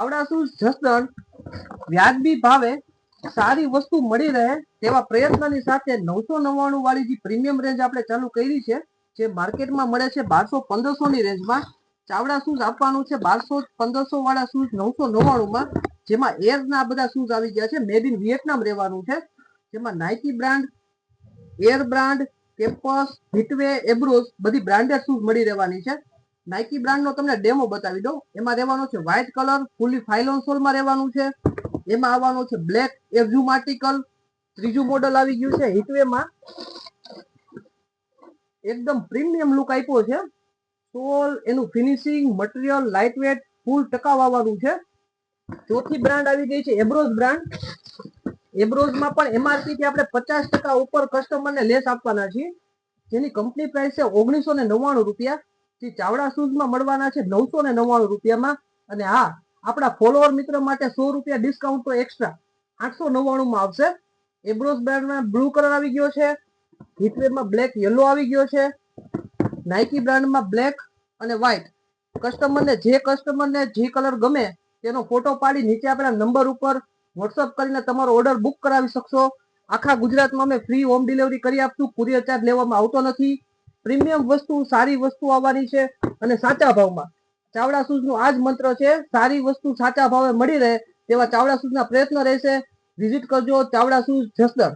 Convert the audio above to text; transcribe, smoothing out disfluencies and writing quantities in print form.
આવડા શૂઝ જસદણ વ્યાજબી ભાવે સારી વસ્તુ મળી રહે તેવા પ્રયત્નની સાથે 999 વાળી જે પ્રીમિયમ રેન્જ આપણે ચાલુ કરી છે, જે માર્કેટમાં મળે છે 1200-1500 ની રેન્જમાં, ચાવડા શૂઝ આપવાનું છે 1200-1500 વાળા શૂઝ 999 માં, જેમાં એરના બધા શૂઝ આવી ગયા છે. મેડ ઇન વિયેટનામ રહેવાનું છે, જેમાં Nike brand, air brand, Campus, હિટવે, એબ્રોઝ બધી બ્રાન્ડેડ શૂઝ મળી રહેવાની છે. નાઇકી બ્રાન્ડનો તમને ડેમો બતાવી દઉં. એમાં રહેવાનો છે વ્હાઇટ કલર, ફૂલી ફાઇલોન સોલમાં રહેવાનું છે. એમાં આવવાનું છે બ્લેક એઝ્યુમાટિકલ, ત્રીજું મોડલ આવી ગયું છે હિટવેમાં, એકદમ પ્રીમિયમ લુક આપ્યો છે. સોલ, એનું ફિનિશિંગ, મટીરિયલ, લાઇટ વેટ, ફૂલ ટકાઉ આવવાનું છે. ચોથી બ્રાન્ડ આવી ગઈ છે એબ્રોઝ બ્રાન્ડ. એબ્રોઝમાં પણ એમઆરપી થી આપણે 50% ઉપર કસ્ટમરને લેસ આપવાના છીએ, જેની કંપની પ્રાઇસ છે 1999 રૂપિયા. જે ચાવડા શૂઝમાં મળવાના છે 999 રૂપિયામાં. અને હા, આપણા ફોલોઅર મિત્ર માટે 100 રૂપિયા ડિસ્કાઉન્ટ તો એક્સ્ટ્રા 899 માં આવશે. એબ્રોઝ બ્રાન્ડમાં બ્લુ કલર આવી ગયો છે, હિટવેમાં બ્લેક યલો આવી ગયો છે, નાઇકી બ્રાન્ડમાં બ્લેક અને વ્હાઇટ. કસ્ટમરને જે કલર ગમે તેનો ફોટો પાડી નીચે આપેલા નંબર ઉપર વોટ્સઅપ કરીને તમારો ઓર્ડર બુક કરાવી શકશો. આખા ગુજરાતમાં અમે ફ્રી હોમ ડિલિવરી કરી આપશું, કુરિયર ચાર્જ લેવામાં આવતો નથી. પ્રીમિયમ વસ્તુ, સારી વસ્તુ આવવાની છે અને સાચા ભાવમાં. ચાવડા શૂઝનું આ જ મંત્ર છે, સારી વસ્તુ સાચા ભાવે મળી રહે તેવા ચાવડા શૂઝના પ્રયત્ન રહેશે. વિઝિટ કરજો ચાવડા શૂઝ જસદણ.